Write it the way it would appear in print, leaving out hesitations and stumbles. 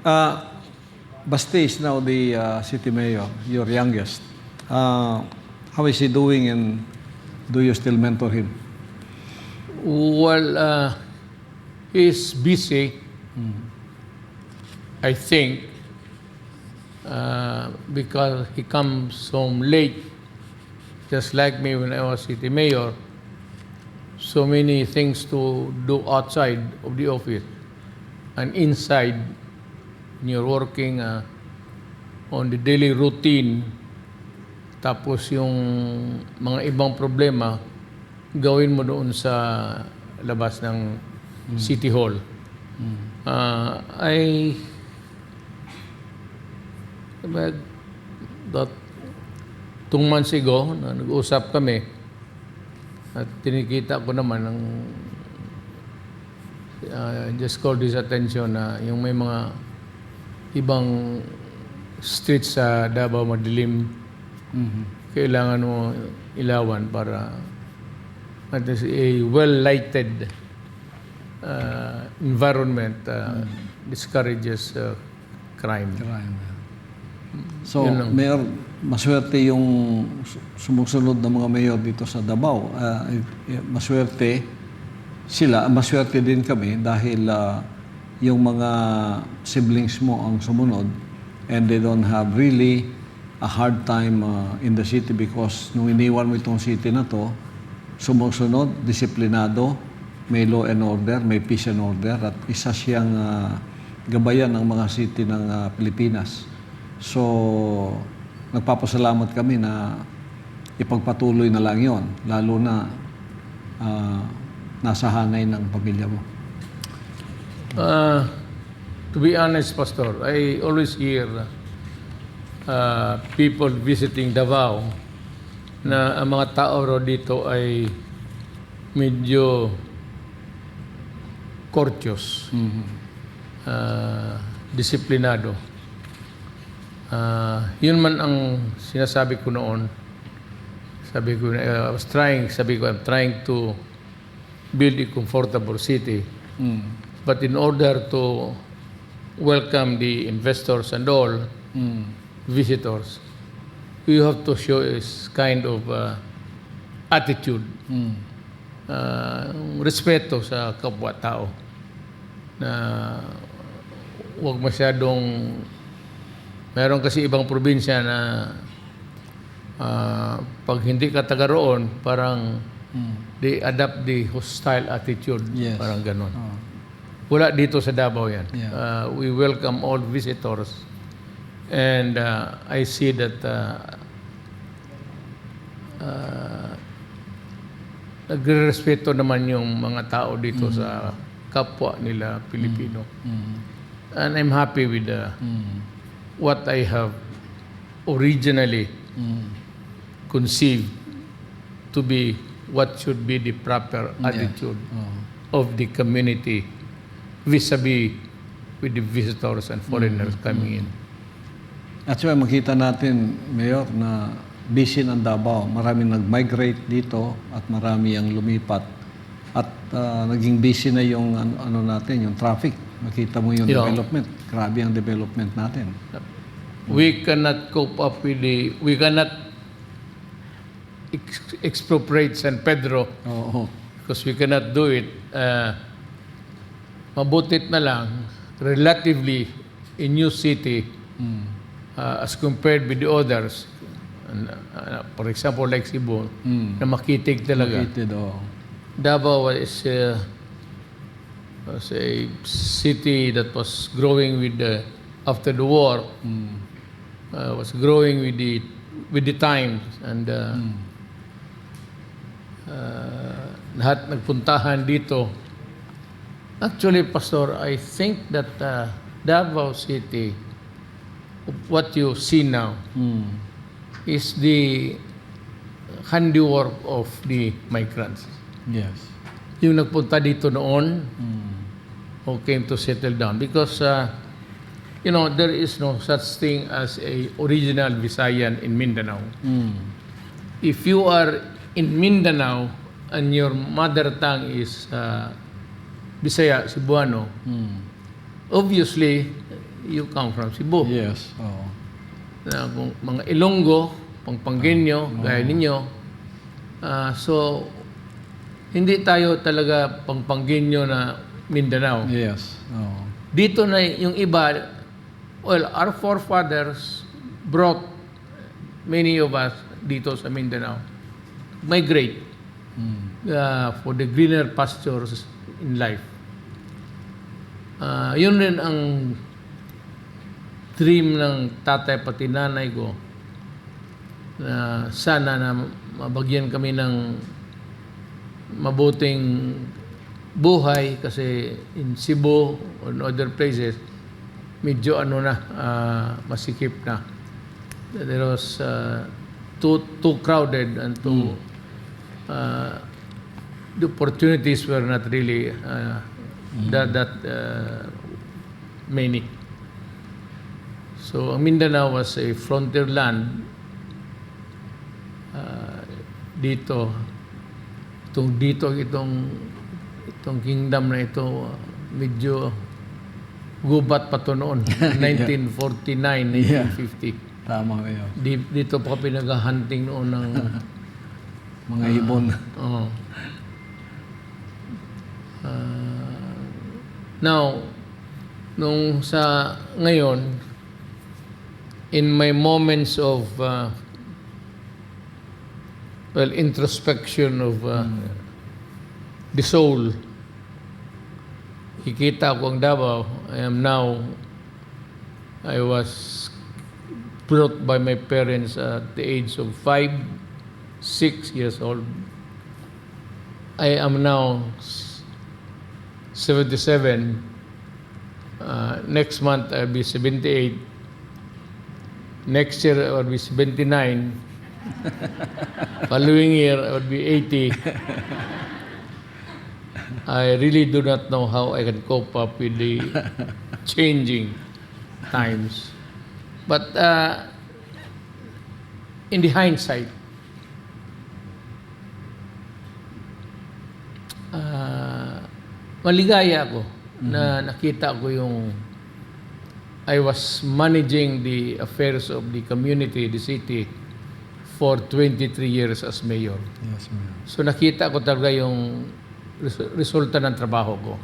Uh, Basti is now the city mayor, your youngest. How is he doing, and do you still mentor him? Well, he's busy, I think, because he comes home late, just like me when I was city mayor. So many things to do outside of the office and inside. When you're working on the daily routine, tapos yung mga ibang problema, gawin mo doon sa labas ng City Hall. That 2 months ago, nag-usap kami at tinikita ko naman ng just called his attention na yung may mga ibang streets sa Davao madilim, kailangan mo ilawan para at least a well-lighted environment discourages crime. So, Mayor, maswerte yung sumusunod na mga mayor dito sa Davao. Maswerte sila, maswerte din kami dahil yung mga siblings mo ang sumunod and they don't have really a hard time in the city because nung iniwan mo itong city na to, sumusunod, disiplinado, may law and order, may peace and order at isa siyang gabayan ng mga city ng Pilipinas. So, nagpapasalamat kami na ipagpatuloy na lang yon, lalo na nasa hanay ng pamilya mo. To be honest, Pastor, I always hear people visiting Davao na ang mga tao ro dito ay medyo courteous, disiplinado. Yun man ang sinasabi ko noon. Sabi ko, I'm trying to build a comfortable city. But in order to welcome the investors and all visitors, we have to show this kind of attitude, respeto sa kapwa-tao, na huwag masyadong, meron kasi ibang probinsya na pag hindi ka taga roon, parang they adapt the hostile attitude, parang ganon. Wala dito sa Davao yan. We welcome all visitors. And I see that nagre-respeto naman yung mga tao dito sa kapwa nila Pilipino. And I'm happy with what I have originally conceived to be what should be the proper attitude of the community vis-a-vis with the visitors and foreigners coming in. At so makita natin, Mayor, na busy ng Davao. Maraming nag-migrate dito at marami ang lumipat. At naging busy na yung natin, yung traffic. Makita mo yung development. Grabe ang development natin. We cannot cope up with we cannot expropriate San Pedro because we cannot do it. Mabutit na lang, relatively, a new city as compared with the others. For example, like Cebu, na makitig talaga. Davao was a city that was growing with after the war, was growing with the times, and lahat nagpuntahan dito. Actually, Pastor, I think that Davao City, what you see now, is the handiwork of the migrants. Yes. Yung nagpunta dito noon, who came to settle down. Because, there is no such thing as a original Visayan in Mindanao. If you are in Mindanao and your mother tongue is Bisaya, Cebuano, obviously, you come from Cebu. Yes. Oo. Na kung mga Ilonggo, Pangpangueño, gaya ninyo. So, hindi tayo talaga Pangpangueño na Mindanao. Yes. Oo. Dito na yung iba, well, our forefathers brought many of us dito sa Mindanao. Migrate for the greener pastures in life. Yun rin ang dream ng tatay pati nanay ko na sana na mabagyan kami ng mabuting buhay kasi in Cebu or in other places medyo masikip na. There was too crowded and the opportunities were not really that many. So, ang Mindanao was a frontier land. Itong kingdom na ito, medyo gubat pa to noon. 1949, 1950. Tama kayo. Dito pa pinag-hunting noon ng Mga ibon. Oo. Now, ngayon, in my moments of introspection of the soul, kikita ko ang Davao. I was brought by my parents at the age of 6 years old. I am now 77. Next month I'll be 78. Next year I will be 79. Following year I will be 80. I really do not know how I can cope up with the changing times. But in the hindsight, maligaya ako na nakita ko I was managing the affairs of the community, the city, for 23 years as mayor. Yes, ma'am. So nakita ko talaga yung resulta ng trabaho ko.